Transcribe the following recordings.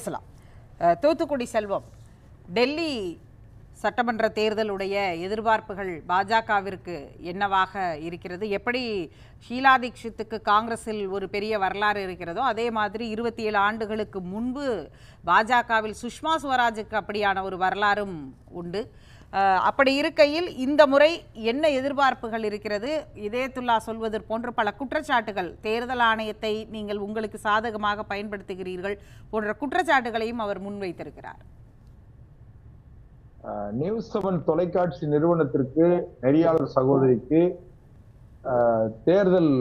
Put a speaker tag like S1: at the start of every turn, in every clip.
S1: பேசலாம். தூத்துக்குடி செல்வம், டெல்லி சட்டமன்ற தேர்தலுடைய எதிர்பார்ப்புகள் பாஜகவிற்கு என்னவாக இருக்கிறது? எப்படி ஷீலா தீட்சித்துக்கு காங்கிரஸில் ஒரு பெரிய வரலாறு இருக்கிறதோ அதே மாதிரி 27 ஆண்டுகளுக்கு முன்பு பாஜகவில் சுஷ்மா ஸ்வராஜுக்கு அப்படியான ஒரு வரலாறும் உண்டு. அப்படி இருக்கையில் இந்த முறை என்ன எதிர்பார்ப்புகள் இருக்கிறது? இதயத்துல்லா சொல்வது போன்ற பல குற்றச்சாட்டுகள், தேர்தல் ஆணையத்தை நீங்கள் உங்களுக்கு சாதகமாக பயன்படுத்துகிறீர்கள் போன்ற குற்றச்சாட்டுகளையும் அவர் முன்வைத்திருக்கிறார்.
S2: நியூஸ் 7 தொலைக்காட்சி நிறுவனத்திற்கு, நெறியாளர் சகோதரிக்கு, தேர்தல்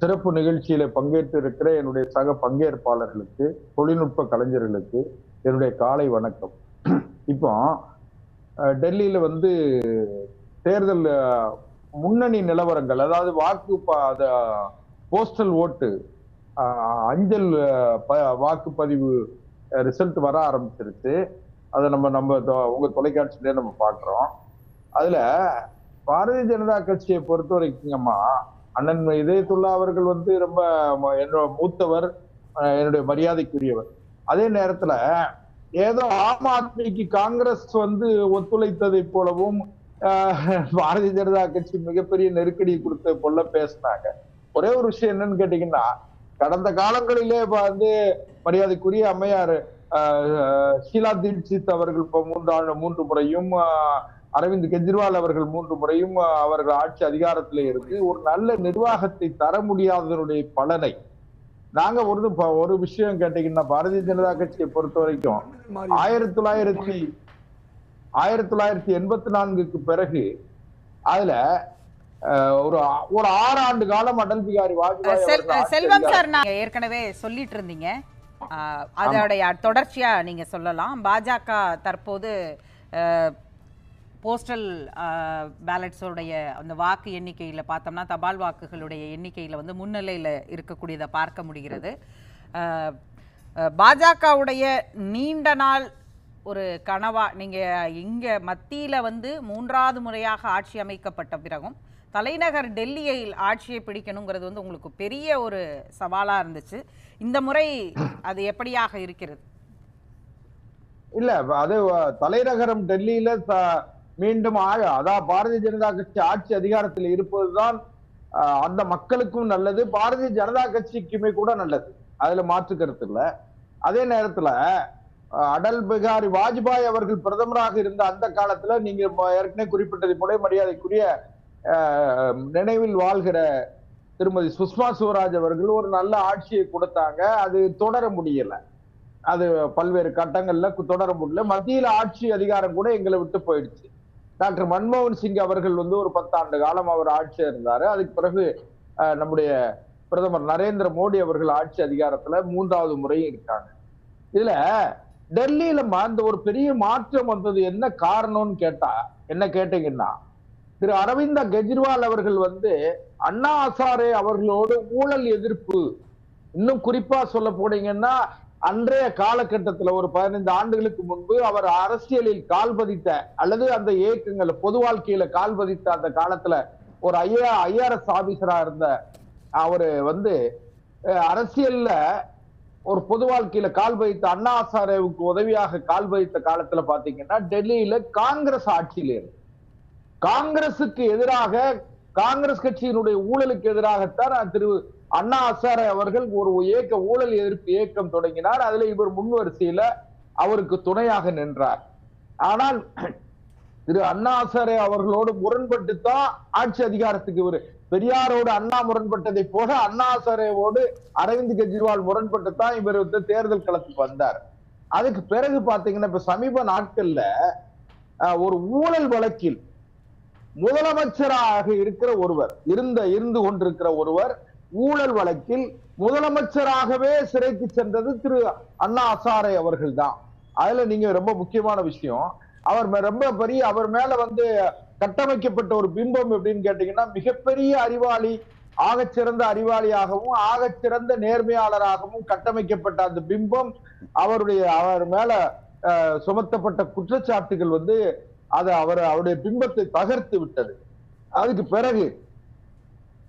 S2: சிறப்பு நிகழ்ச்சியில பங்கேற்று இருக்கிற என்னுடைய சக பங்கேற்பாளர்களுக்கு, தொழில்நுட்ப கலைஞர்களுக்கு என்னுடைய காலை வணக்கம். இப்போ டெல்லியில தேர்தல் முன்னணி நிலவரங்கள், அதாவது போஸ்டல் ஓட்டு, அஞ்சல் வாக்குப்பதிவு ரிசல்ட் வர ஆரம்பிச்சிருச்சு. அதை நம்ம உங்க தொலைக்காட்சியிலே நம்ம பாக்குறோம். அதுல பாரதிய ஜனதா கட்சியை பொறுத்த வரைக்குங்கம்மா, அண்ணன் இதயத்துல்லா அவர்கள் ரொம்ப என்னோட மூத்தவர், என்னுடைய மரியாதைக்குரியவர். அதே நேரத்துல ஏதோ ஆம் ஆத்மிக்கு காங்கிரஸ் ஒத்துழைத்ததை போலவும் பாரதிய ஜனதா கட்சி மிகப்பெரிய நெருக்கடி கொடுத்த போல பேசினாங்க. ஒரே ஒரு விஷயம் என்னன்னு கேட்டீங்கன்னா, கடந்த காலங்களிலே மரியாதைக்குரிய அம்மையார் ஷீலா தீட்சித் அவர்கள் 3 முறையும், அரவிந்த் கெஜ்ரிவால் அவர்கள் 3 முறையும் அவர்கள் ஆட்சி அதிகாரத்திலே இருந்து ஒரு நல்ல நிர்வாகத்தை தர முடியாததனுடைய பலனை நாங்க ஒரு விஷயம் கேட்டீங்கன்னா, பாரதிய ஜனதா கட்சியை பொறுத்த வரைக்கும் 1984க்கு பிறகு அதுல ஒரு 6 ஆண்டு காலம் அடல் பிகாரி வாஜ்பாய்.
S1: செல்வம் சார், நான் ஏற்கனவே சொல்லிட்டு இருந்தீங்க, அதோடைய தொடர்ச்சியா நீங்க சொல்லலாம். பாஜக தற்போது போஸ்டல் பேலட்ஸோடைய அந்த வாக்கு எண்ணிக்கையில் பார்த்தோம்னா, தபால் வாக்குகளுடைய எண்ணிக்கையில் முன்னிலையில் இருக்கக்கூடியதை பார்க்க முடிகிறது. பாஜகவுடைய நீண்ட நாள் ஒரு கனவா, நீங்கள் இங்கே மத்தியில் 3வது முறையாக ஆட்சி அமைக்கப்பட்ட பிறகும் தலைநகர் டெல்லியில் ஆட்சியை பிடிக்கணுங்கிறது உங்களுக்கு பெரிய ஒரு சவாலாக இருந்துச்சு. இந்த முறை அது எப்படியாக இருக்கிறது?
S2: இல்ல, அது தலைநகரம் டெல்லியில மீண்டும் அதான் பாரதிய ஜனதா கட்சி ஆட்சி அதிகாரத்தில் இருப்பதுதான் அந்த மக்களுக்கும் நல்லது, பாரதிய ஜனதா கட்சிக்குமே கூட நல்லது. அதுல மாற்று கருத்து இல்ல. அதே நேரத்துல அடல் பிகாரி வாஜ்பாய் அவர்கள் பிரதமராக இருந்த அந்த காலத்துல நீங்க ஏற்கனவே குறிப்பிட்டதை போல மரியாதைக்குரிய நினைவில் வாழ்கிற திருமதி சுஷ்மா ஸ்வராஜ் அவர்கள் ஒரு நல்ல ஆட்சியை கொடுத்தாங்க. அது தொடர முடியல, அது பல்வேறு கட்டங்கள்ல தொடர முடியல. மத்தியில ஆட்சி அதிகாரம் கூட எங்களை விட்டு போயிடுச்சு. டாக்டர் மன்மோகன் சிங் அவர்கள் ஒரு 10 ஆண்டு காலம் அவர் ஆட்சியா இருந்தாரு. அதுக்கு பிறகு நம்முடைய பிரதமர் நரேந்திர மோடி அவர்கள் ஆட்சி அதிகாரத்துல 3வது முறையும் இருக்காங்க. இதுல டெல்லியில அந்த ஒரு பெரிய மாற்றம் வந்தது. என்ன காரணம்னு என்ன கேட்டீங்கன்னா, திரு அரவிந்த் கெஜ்ரிவால் அவர்கள் அண்ணா ஹசாரே அவர்களோடு ஊழல் எதிர்ப்பு, இன்னும் குறிப்பா சொல்ல போனீங்கன்னா, அன்றைய காலகட்டத்தில் ஒரு 15 ஆண்டுகளுக்கு முன்பு அவர் அரசியலில் கால் பதித்த அல்லது அந்த இயக்கங்கள் பொது வாழ்க்கையில கால் பதித்த அந்த காலத்துல ஒரு ஐஆர்எஸ் ஆபீசரா இருந்த அவரு அரசியல்ல ஒரு பொது வாழ்க்கையில கால் பதித்த அண்ணா ஹசாரேவுக்கு உதவியாக கால் பதித்த காலத்துல பாத்தீங்கன்னா, டெல்லியில காங்கிரஸ் ஆட்சியில இருந்து காங்கிரசுக்கு எதிராக, காங்கிரஸ் கட்சியினுடைய ஊழலுக்கு எதிராகத்தான் திரு அண்ணா ஹசாரே அவர்கள் ஒரு ஊழல் எதிர்ப்பு இயக்கம் தொடங்கினார். அதுல இவர் முன்வரிசையில அவருக்கு துணையாக நின்றார். ஆனால் திரு அண்ணா ஹசாரே அவர்களோடு முரண்பட்டு தான் ஆட்சி அதிகாரத்துக்கு இவர், பெரியாரோடு அண்ணா முரண்பட்டதை போல அண்ணா ஹசாரேவோடு அரவிந்த் கெஜ்ரிவால் முரண்பட்டு தான் இவர் தேர்தல் களத்துக்கு வந்தார். அதுக்கு பிறகு பாத்தீங்கன்னா, இப்ப சமீப நாட்கள்ல ஒரு ஊழல் வழக்கில் முதலமைச்சராக இருக்கிற ஒருவர், இருந்து கொண்டிருக்கிற ஒருவர் ஊழல் வழக்கில் முதலமைச்சராகவே சிறைக்கு சென்றது திரு அண்ணா ஹசாரே அவர்கள் தான். அதுல நீங்க ரொம்ப முக்கியமான விஷயம், அவர் ரொம்ப பெரிய, அவர் மேல கட்டமைக்கப்பட்ட ஒரு பிம்பம் எப்படின்னு கேட்டீங்கன்னா, மிகப்பெரிய அறிவாளி, ஆகச்சிறந்த அறிவாளியாகவும் ஆகச்சிறந்த நேர்மையாளராகவும் கட்டமைக்கப்பட்ட அந்த பிம்பம் அவர் மேல சுமத்தப்பட்ட குற்றச்சாட்டுகள் அவருடைய பிம்பத்தை தகர்த்து விட்டது. அதுக்கு பிறகு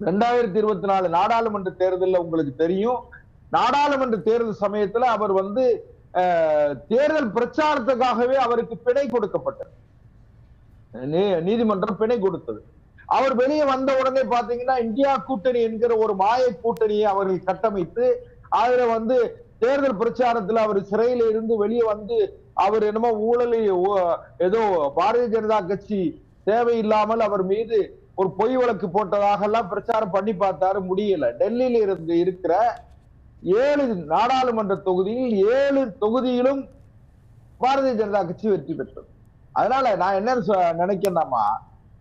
S2: 2024 நாடாளுமன்ற தேர்தலில் உங்களுக்கு தெரியும், நாடாளுமன்ற தேர்தல் சமயத்துல அவர் வந்து தேர்தல் பிரச்சாரத்துக்காகவே அவருக்கு பிணை கொடுக்கப்பட்டது, நீதிமன்றம் பிணை கொடுத்தது. அவர் வெளியே வந்த உடனே பாத்தீங்கன்னா இந்தியா கூட்டணி என்கிற ஒரு மாய கூட்டணியை அவர்கள் கட்டமைத்து அதுல வந்து தேர்தல் பிரச்சாரத்துல அவர் சிறையில இருந்து வெளியே வந்து அவர் என்னமோ ஊழலில் ஏதோ பாரதிய ஜனதா கட்சி தேவையில்லாமல் அவர் மீது ஒரு பொய் வழக்கு போட்டதாக எல்லாம் பிரச்சாரம் பண்ணி பார்த்தாரு, முடியல. டெல்லியில இருந்து இருக்கிற 7 நாடாளுமன்ற தொகுதியில் 7 தொகுதியிலும் பாரதிய ஜனதா கட்சி வெற்றி பெற்றது. அதனால நான் என்ன நினைக்கிறேன்னா,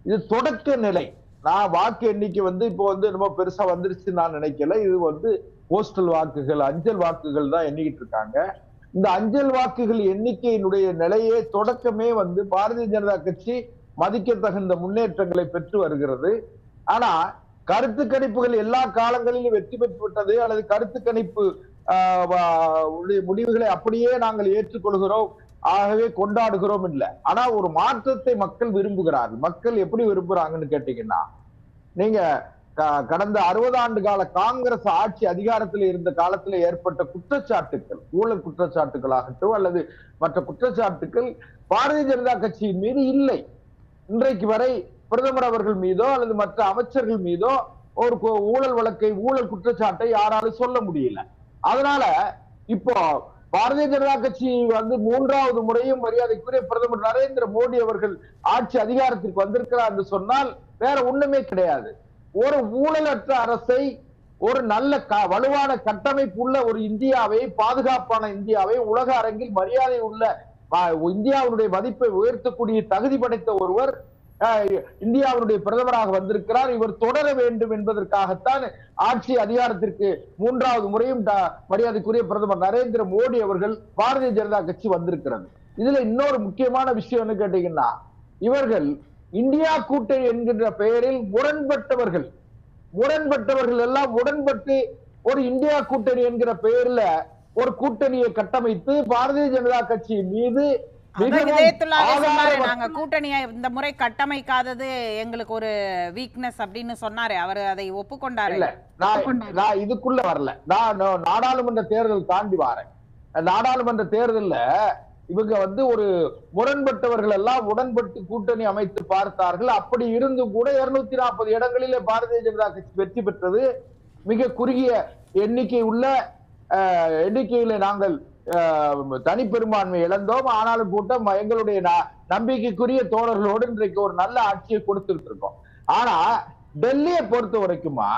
S2: இது தொடக்க நிலை. நான் வாக்கு எண்ணிக்கை வந்து இப்போ வந்து ரொம்ப பெருசா வந்துருச்சு நான் நினைக்கல. இது வந்து போஸ்டல் வாக்குகள், அஞ்சல் வாக்குகள் தான் எண்ணிக்கிட்டு இருக்காங்க. இந்த அஞ்சல் வாக்குகள் எண்ணிக்கையினுடைய நிலையே தொடக்கமே வந்து பாரதிய ஜனதா கட்சி மதிக்க தகுந்த முன்னேற்றங்களை பெற்று வருகிறது. ஆனா கருத்து கணிப்புகள் எல்லா காலங்களிலும் வெற்றி பெற்று விட்டது அல்லது கருத்து கணிப்பு முடிவுகளை அப்படியே நாங்கள் ஏற்றுக்கொள்கிறோம், ஆகவே கொண்டாடுகிறோம் இல்ல. ஆனா ஒரு மாற்றத்தை மக்கள் விரும்புகிறார்கள். மக்கள் எப்படி விரும்புறாங்கன்னு கேட்டீங்கன்னா, நீங்க கடந்த 60 ஆண்டு கால காங்கிரஸ் ஆட்சி அதிகாரத்தில் இருந்த காலத்தில் ஏற்பட்ட குற்றச்சாட்டுகள், ஊழல் குற்றச்சாட்டுகளாகட்டும் அல்லது மற்ற குற்றச்சாட்டுகள் பாரதிய ஜனதா கட்சியின் மீது இல்லை. இன்றைக்கு வரை பிரதமர் அவர்கள் மீதோ அல்லது மற்ற அமைச்சர்கள் மீதோ ஒரு ஊழல் வழக்கை, ஊழல் குற்றச்சாட்டை யாராலும் சொல்ல முடியல. அதனால இப்போ பாரதிய ஜனதா கட்சி வந்து 3வது முறையும் மரியாதைக்குரிய பிரதமர் நரேந்திர மோடி அவர்கள் ஆட்சி அதிகாரத்திற்கு வந்திருக்கிறார் என்று சொன்னால் வேற ஒண்ணுமே கிடையாது. ஒரு ஊழலற்ற அரசை, ஒரு நல்ல வலுவான கட்டமைப்பு உள்ள ஒரு இந்தியாவை, பாதுகாப்பான இந்தியாவை, உலக அரங்கில் மரியாதை உள்ள இந்தியாவுடைய மதிப்பை உயர்த்தக்கூடிய தகுதி படைத்த ஒருவர் இந்தியாவுடைய பிரதமராக வந்திருக்கிறார். இவர் தொடர வேண்டும் என்பதற்காகத்தான் ஆட்சி அதிகாரத்திற்கு 3வது முறையும் மரியாதைக்குரிய பிரதமர் நரேந்திர மோடி அவர்கள் பாரதிய ஜனதா கட்சி வந்திருக்கிறது. இதுல இன்னொரு முக்கியமான விஷயம் என்ன கேட்டீங்கன்னா, இவர்கள் இந்தியா கூட்டணி என்கின்ற பெயரில் முரண்பட்டவர்கள் எல்லாம் உடன்பட்டு ஒரு இந்தியா கூட்டணி என்கிற பெயர்ல ஒரு கூட்டணியை கட்டமைத்து பாரதிய ஜனதா கட்சியின் மீது
S1: நாங்க கூட்டணியை இந்த முறை கட்டமைக்காதது எங்களுக்கு ஒரு வீக்னஸ் அப்படின்னு சொன்னாரு. அவர் அதை ஒப்புக்கொண்டாரு.
S2: நான் இதுக்குள்ள வரல, நான் நாடாளுமன்ற தேர்தல் தாண்டி வரேன். நாடாளுமன்ற தேர்தல்ல இவங்க வந்து ஒரு முரண்பட்டவர்கள் எல்லாம் உடன்பட்டு கூட்டணி அமைத்து பார்த்தார்கள். அப்படி இருந்தும் கூட 240 இடங்களிலே பாரதிய ஜனதா கட்சி வெற்றி பெற்றது. மிக குறுகிய எண்ணிக்கையில நாங்கள் தனிப்பெரும்பான்மை இழந்தோம். ஆனாலும் கூட்டம் எங்களுடைய நம்பிக்கைக்குரிய தோழர்களோடு இன்றைக்கு ஒரு நல்ல ஆட்சியை கொடுத்துட்டு இருக்கோம். ஆனா டெல்லியை பொறுத்த வரைக்குமா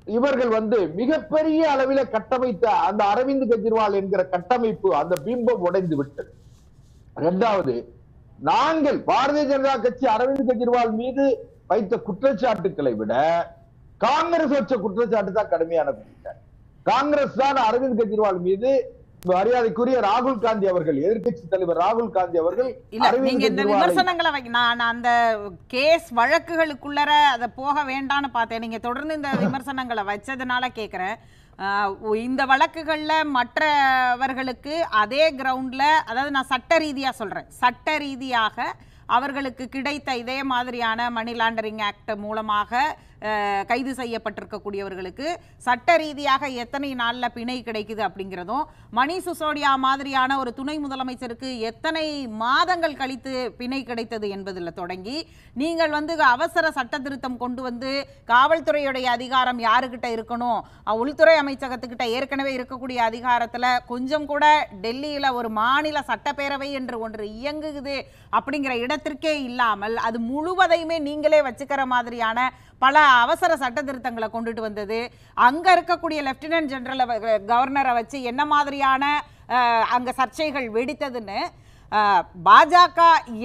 S2: இவர்கள் வந்து மிகப்பெரிய அளவில கட்டமைத்த அந்த அரவிந்த் கெஜ்ரிவால் என்கிற கட்டமைப்பு, அந்த பிம்பம் உடைந்து விட்டது. 2வது, நாங்கள் பாரதிய ஜனதா கட்சி அரவிந்த் கெஜ்ரிவால் மீது வைத்த குற்றச்சாட்டுக்களை விட காங்கிரஸ் வச்ச குற்றச்சாட்டு தான் கடுமையான குற்றச்சாட்டு. காங்கிரஸ் தான் அரவிந்த் கெஜ்ரிவால் மீது மரியாதைக்குரிய ராகுல் காந்தி அவர்கள், எதிர்கட்சி தலைவர் ராகுல் காந்தி அவர்கள்
S1: விமர்சனங்களை நான் அந்த கேஸ் வழக்குகளுக்குள்ளர அதை போக வேண்டான்னு பார்த்தேன். நீங்க தொடர்ந்து இந்த விமர்சனங்களை வச்சதுனால கேட்கிறேன். இந்த வழக்குகள்ல மற்றவர்களுக்கு அதே கிரவுண்ட்ல, அதாவது நான் சட்ட ரீதியா சொல்றேன், சட்ட ரீதியாக அவர்களுக்கு கிடைத்த இதே மாதிரியான மணி லாண்டரிங் ஆக்ட் மூலமாக கைது செய்யப்பட்டிருக்கக்கூடியவர்களுக்கு சட்ட ரீதியாக எத்தனை நாள்ல பிணை கிடைக்குது அப்படிங்கிறதும், மணீஷ் சிசோடியா மாதிரியான ஒரு துணை முதலமைச்சருக்கு எத்தனை மாதங்கள் கழித்து பிணை கிடைத்தது என்பதில் தொடங்கி, நீங்கள் வந்து அவசர சட்ட திருத்தம் கொண்டு வந்து காவல்துறையுடைய அதிகாரம் யாருக்கிட்ட இருக்கணும், உள்துறை அமைச்சகத்துக்கிட்ட ஏற்கனவே இருக்கக்கூடிய அதிகாரத்துல கொஞ்சம் கூட டெல்லியில ஒரு மாநில சட்டப்பேரவை என்று ஒன்று இயங்குது அப்படிங்கிற இடத்திற்கே இல்லாமல் அது முழுவதையுமே நீங்களே வச்சுக்கிற மாதிரியான பல அவசர சட்ட திருத்தங்களை கொண்டுட்டு வந்தது. அங்க இருக்கக்கூடிய லெப்டினன்ட் ஜெனரல் கவர்னரை வச்சு என்ன மாதிரியான அங்க சர்ச்சைகள் வெடித்ததுன்னு பாஜக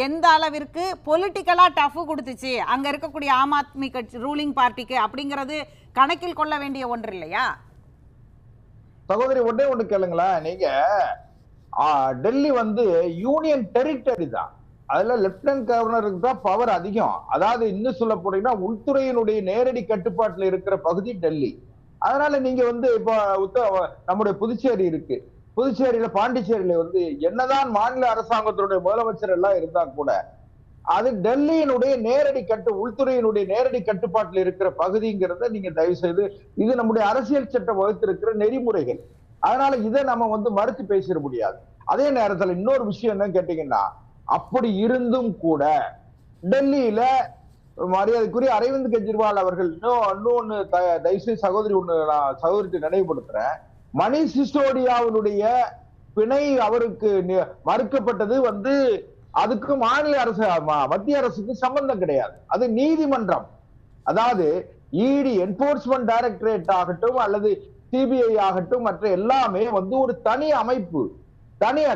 S1: எந்த அளவிற்கு பொலிட்டிக்கலா டஃப் கொடுத்துச்சு அங்க இருக்கக்கூடிய ஆம் ஆத்மி கட்சி ரூலிங் பார்ட்டிக்கு அப்படிங்கிறது கணக்கில் கொள்ள வேண்டிய ஒன்று இல்லையா?
S2: சகோதரி, ஒண்ணு கேளுங்களேன். நீங்க டெல்லி வந்து யூனியன் டெரிட்டரி தான். அதுல லெப்டினன்ட் கவர்னருக்கு தான் பவர் அதிகம். அதாவது இன்னும் சொல்ல போனீங்கன்னா உள்துறையினுடைய நேரடி கட்டுப்பாட்டுல இருக்கிற பகுதி டெல்லி. அதனால நீங்க வந்து இப்போ நம்முடைய புதுச்சேரி இருக்கு, புதுச்சேரியில பாண்டிச்சேரியில வந்து என்னதான் மாநில அரசாங்கத்தினுடைய முதலமைச்சர் எல்லாம் இருந்தா கூட அது டெல்லியினுடைய நேரடி உள்துறையினுடைய நேரடி கட்டுப்பாட்டில் இருக்கிற பகுதிங்கிறத நீங்க தயவு செய்து, இது நம்முடைய அரசியல் சட்டம் வகுத்திருக்கிற நெறிமுறைகள். அதனால இதை நம்ம மறுத்து பேசிட முடியாது. அதே நேரத்துல இன்னொரு விஷயம் என்ன கேட்டீங்கன்னா, அப்படி இருந்தும் கூட டெல்லியில மரியாதைக்குரிய அரவிந்த் கெஜ்ரிவால் அவர்கள் இன்னொன்னு தயவுசெய்து சகோதரிக்கு நினைவுபடுத்துறேன். மணிஷ் சிசோடியாவுடைய பிணை அவருக்கு மறுக்கப்பட்டது அதுக்கு மாநில அரசு மத்திய அரசுக்கு சம்பந்தம் கிடையாது. அது நீதிமன்றம், அதாவது இடி என்போர்ஸ்மெண்ட் டைரக்டரேட் ஆகட்டும் அல்லது சிபிஐ ஆகட்டும், மற்ற எல்லாமே ஒரு தனி அமைப்பு,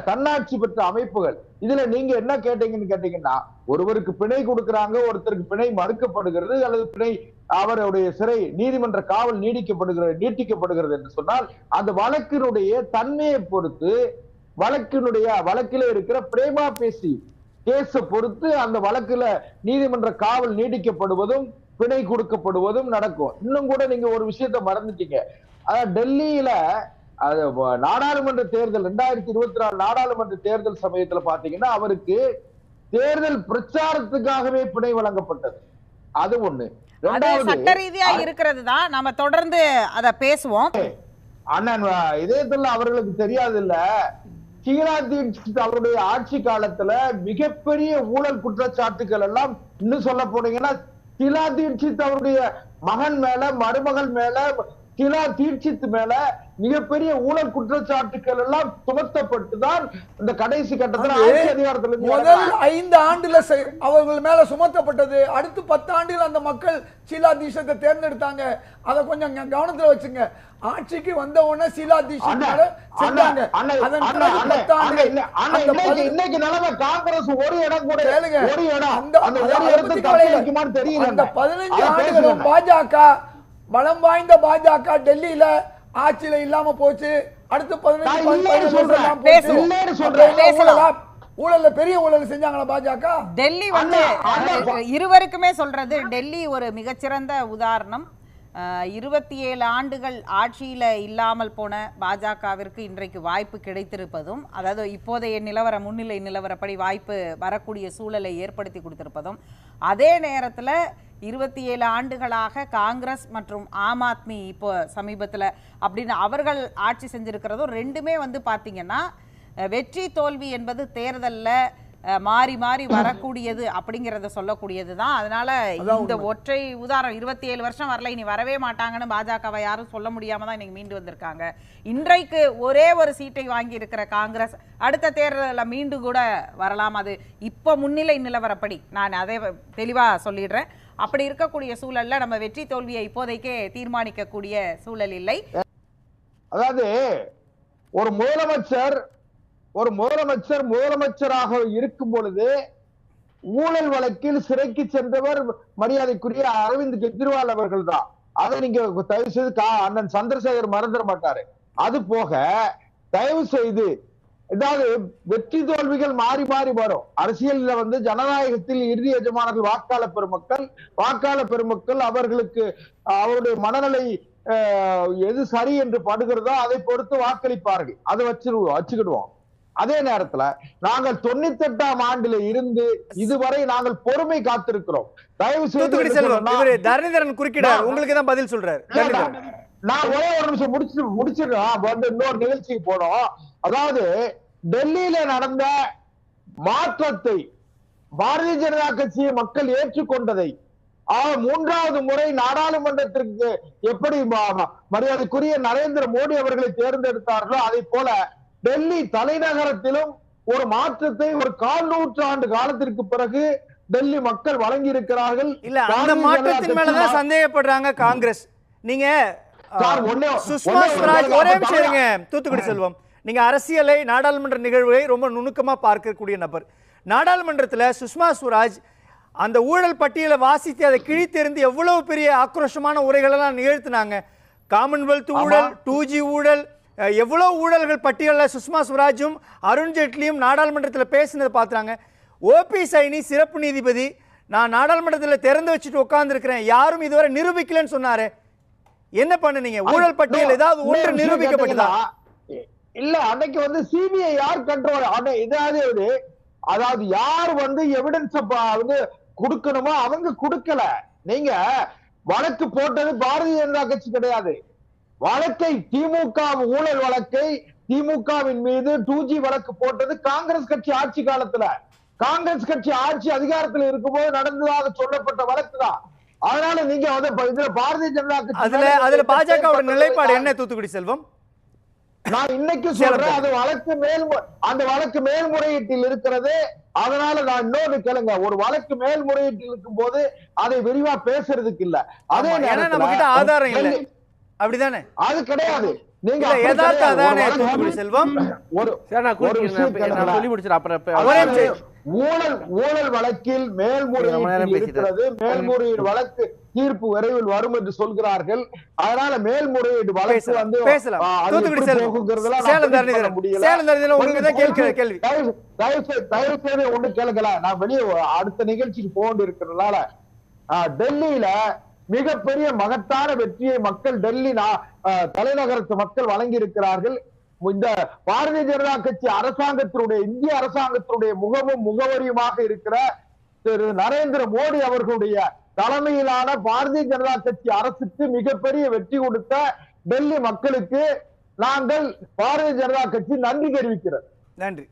S2: தன்னாட்சி பெற்ற அமைப்புகள். இதுல நீங்க என்ன கேட்டீங்கன்னு கேட்டீங்கன்னா, ஒருவருக்கு பிணை கொடுக்கறாங்க, ஒருத்தருக்கு பிணை மறுக்கப்படுகிறது அல்லது பிணை அவருடைய சிறை நீதிமன்ற காவல் நீட்டிக்கப்படுகிறது என்று சொன்னால், அந்த வழக்கினுடைய தன்மையை பொறுத்து, வழக்கிலே இருக்கிற பிரேமா பேசி கேஸ பொறுத்து அந்த வழக்குல நீதிமன்ற காவல் நீடிக்கப்படுவதும் பிணை கொடுக்கப்படுவதும் நடக்கும். இன்னும் கூட நீங்க ஒரு விஷயத்த மறந்துட்டீங்க. அதாவது டெல்லியில நாடாளுமன்ற தேர்தல் 2024 நாடாளுமன்ற தேர்தல் சமயத்துல பாத்தீங்கன்னா அவருக்கு தேர்தல் பிரச்சாரத்துக்காகவே பிணை வழங்கப்பட்டது. அது ஒண்ணு.
S1: சட்ட ரீதியா இருக்கிறது தான், நாம தொடர்ந்து அத பேசுவோம்.
S2: அண்ணன் இதயத்துல அவர்களுக்கு தெரியாது இல்ல, ஷீலா தீட்சித் அவருடைய ஆட்சி காலத்துல மிகப்பெரிய ஊழல் குற்றச்சாட்டுகள் எல்லாம், இன்னும் சொல்ல போனீங்கன்னா ஷீலா தீட்சித் அவருடைய மகன் மேல, மருமகள் மேல, ஷீலா தீட்சித் மேல மிகப்பெரிய ஊழல் குற்றச்சாட்டுகள் எல்லாம் சுமத்தப்பட்டுதான் இந்த கடைசி கட்டத்தில் ஆட்சி அதிகாரத்தில்
S3: முதல் 5 ஆண்டுல அவர்கள் மேல சுமத்தப்பட்டது. அடுத்து 10 ஆண்டுகள் அந்த மக்கள் ஷீலா தீட்சித்தை தேர்ந்தெடுத்தாங்க. அதை கொஞ்சம் கவனத்துல வச்சுங்க. ஆட்சிக்கு வந்த உடனே ஷீலா தீட்சித் செஞ்சாங்க. அதன் பிறகு 10 ஆண்டுகள்
S2: இன்னைக்கு நிலைமை காங்கிரஸ் ஒரு இடம் கூட ஒரு இடம்
S3: அந்த 15 ஆண்டுகளும் பாஜக பலம் வாய்ந்த பாஜக டெல்லியில ஆட்சியில இல்லாம போச்சு. அடுத்து 15 ஊழல்ல பெரிய ஊழல் செஞ்சாங்களா பாஜக?
S1: டெல்லி இருவருக்குமே சொல்றது, டெல்லி ஒரு மிகச்சிறந்த உதாரணம். 27 ஆண்டுகள் ஆட்சியில இல்லாமல் போன பாஜகவிற்கு இன்றைக்கு வாய்ப்பு கிடைத்திருப்பதும், அதாவது இப்போதைய முன்னிலை நிலவரப்படி வாய்ப்பு வரக்கூடிய சூழலை ஏற்படுத்தி கொடுத்திருப்பதும், அதே நேரத்தில் 27 ஆண்டுகளாக காங்கிரஸ் மற்றும் ஆம் ஆத்மி இப்போ சமீபத்தில் அப்படின்னு அவர்கள் ஆட்சி செஞ்சிருக்கிறதும் ரெண்டுமே பார்த்தீங்கன்னா வெற்றி தோல்வி என்பது தேர்தலில் மாறி மாறி வரக்கூடியது அப்படிங்கிறத சொல்லக்கூடியது தான். அதனால இந்த ஒற்றை உதாரணம் 27 வருஷம் வரல, இனி வரவே மாட்டாங்கன்னு பாஜகவை யாரும் சொல்ல முடியாம தான் இன்னைக்கு மீண்டு வந்திருக்காங்க. இன்றைக்கு ஒரே ஒரு சீட்டை வாங்கி இருக்கிற காங்கிரஸ் அடுத்த தேர்தலில் மீண்டு கூட வரலாம். அது இப்போ முன்னிலை நிலவரப்படி நான் அதை தெளிவா சொல்லிடுறேன். அப்படி இருக்கக்கூடிய சூழல்ல நம்ம வெற்றி தோல்வியை இப்போதைக்கே தீர்மானிக்கக்கூடிய சூழல் இல்லை.
S2: அதாவது ஒரு முதலமைச்சராக இருக்கும் பொழுது ஊழல் வழக்கில் சிறைக்கு சென்றவர் மரியாதைக்குரிய அரவிந்த் கெஜ்ரிவால் அவர்கள் தான். அதை நீங்க தயவு செய்து அண்ணன் சந்திரசேகர் மறந்துட மாட்டாரு. அது போக தயவு செய்து, அதாவது வெற்றி தோல்விகள் மாறி மாறி வரும். அரசியல் ஜனநாயகத்தில் இறுதி எஜமானர்கள் வாக்காள பெருமக்கள் அவர்களுக்கு அவருடைய மனநிலை எது சரி என்று படுகிறதோ அதை பொறுத்து வாக்களிப்பார்கள். அதை வச்சுக்கிடுவோம். அதே நேரத்துல நாங்கள் 98ஆம் ஆண்டுல இருந்து இதுவரை நாங்கள் பொறுமை காத்திருக்கிறோம். தயவு செய்து
S4: தரணிதரன் குறுக்கிடார், உங்களுக்கு தான் பதில் சொல்றாரு.
S2: நான் ஒரே ஒரு நிமிஷம் முடிச்சிடுறேன், இன்னொரு நிகழ்ச்சிக்கு போனோம். அதாவது டெல்லியில நடந்த மாற்றத்தை பாரதிய ஜனதா கட்சியை மக்கள் ஏற்றுக்கொண்டதை 3வது முறை நாடாளுமன்றத்திற்கு எப்படி மரியாதைக்குரிய நரேந்திர மோடி அவர்களை தேர்ந்தெடுத்தார்களோ அதை போல டெல்லி தலைநகரத்திலும் ஒரு மாற்றத்தை ஒரு 1/4 நூற்றாண்டு காலத்திற்கு பிறகு டெல்லி மக்கள் வழங்கி இருக்கிறார்கள்.
S4: இல்ல, அந்த மாற்றத்தின் மேலதான் சந்தேகப்படுறாங்க காங்கிரஸ். நீங்க சுஷ்மா ஸ்வராஜ், ஒரே விஷயம் இருங்க தூத்துக்குடி செல்வம், நீங்க அரசியலை நாடாளுமன்ற நிகழ்வை ரொம்ப நுணுக்கமா பார்க்கக்கூடிய நபர். நாடாளுமன்றத்தில் சுஷ்மா ஸ்வராஜ் அந்த ஊழல் பட்டியலை வாசித்து அதை கிழித்தெறிந்து எவ்வளவு பெரிய ஆக்ரோஷமான உரைகளெல்லாம் நிகழ்த்தினாங்க. காமன்வெல்த் ஊழல், 2G ஊழல், எவ்வளவு ஊழல்கள் பட்டியலில் சுஷ்மா ஸ்வராஜும் அருண்ஜேட்லியும் நாடாளுமன்றத்தில் பேசினதை பார்த்துறாங்க. ஓபி சைனி சிறப்பு நீதிபதி, நான் நாடாளுமன்றத்தில் திறந்து வச்சுட்டு உட்கார்ந்துருக்கிறேன், யாரும் இதுவரை நிரூபிக்கலன்னு சொன்னாரு. என்ன பண்ணுனீங்க? ஊழல் பட்டியல் ஏதாவது ஒன்று நிரூபிக்கப்பட்டதா?
S2: இல்ல, அன்னைக்கு சிபிஐ யார் கண்ட்ரோல், இதாவது அதாவது யார் வந்து எவிடன்ஸ் வந்து கொடுக்கணுமோ அவங்க கொடுக்கல. நீங்க வழக்கு போட்டது பாரதிய ஜனதா கட்சி கிடையாது. வழக்கை திமுக ஊழல் வழக்கை திமுகவின் மீது 2G வழக்கு போட்டது காங்கிரஸ் கட்சி ஆட்சி காலத்துல. காங்கிரஸ் கட்சி ஆட்சி அதிகாரத்தில் இருக்கும்போது நடந்ததாக சொல்லப்பட்ட வழக்கு தான். அதனால நீங்க வந்து இதுல பாரதிய ஜனதா கட்சி
S4: அதுல பாஜகவோட நிலைப்பாடு என்ன தூத்துக்குடி செல்வம்?
S2: நான் இன்னைக்கு சொல்றேன், அது அந்த வழக்கு மேல்முறையீட்டில் இருக்கிறது. அதனால நான் இன்னொரு கேளுங்க, ஒரு வழக்கு மேல்முறையீட்டில் இருக்கும் போது அதை விரிவா பேசுறதுக்கு இல்ல. அதே
S4: நம்ம கிட்ட ஆதாரம் இல்ல, அப்படிதானே?
S2: அது கிடையாது. நீங்க
S4: யதார்த்த அதானே தூத்துக்குடி செல்வம்.
S2: ஊழல் வழக்கில் மேல்முறையீடு இருக்கிறது. மேல்முறையீடு வழக்கு தீர்ப்பு விரைவில் வரும் என்று சொல்கிறார்கள். அதனால மேல்முறையீடு வழக்கு வந்து தயவு செய்து ஒண்ணு கேளுங்களா, நான் வெளியே அடுத்த நிகழ்ச்சிக்கு போன்று இருக்கிறதுனால டெல்லியில மிகப்பெரிய மகத்தான வெற்றியை மக்கள் டெல்லி தலைநகரத்து மக்கள் வழங்கி இருக்கிறார்கள். இந்த பாரதிய ஜனதா கட்சி அரசாங்கத்தினுடைய இந்திய அரசாங்கத்தினுடைய முகமும் முகவரியுமாக இருக்கிற திரு நரேந்திர மோடி அவர்களுடைய தலைமையிலான பாரதிய ஜனதா கட்சி அரசுக்கு மிகப்பெரிய வெற்றி கொடுத்த டெல்லி மக்களுக்கு நாங்கள் பாரதிய ஜனதா கட்சி நன்றி தெரிவிக்கிறோம்.
S4: நன்றி.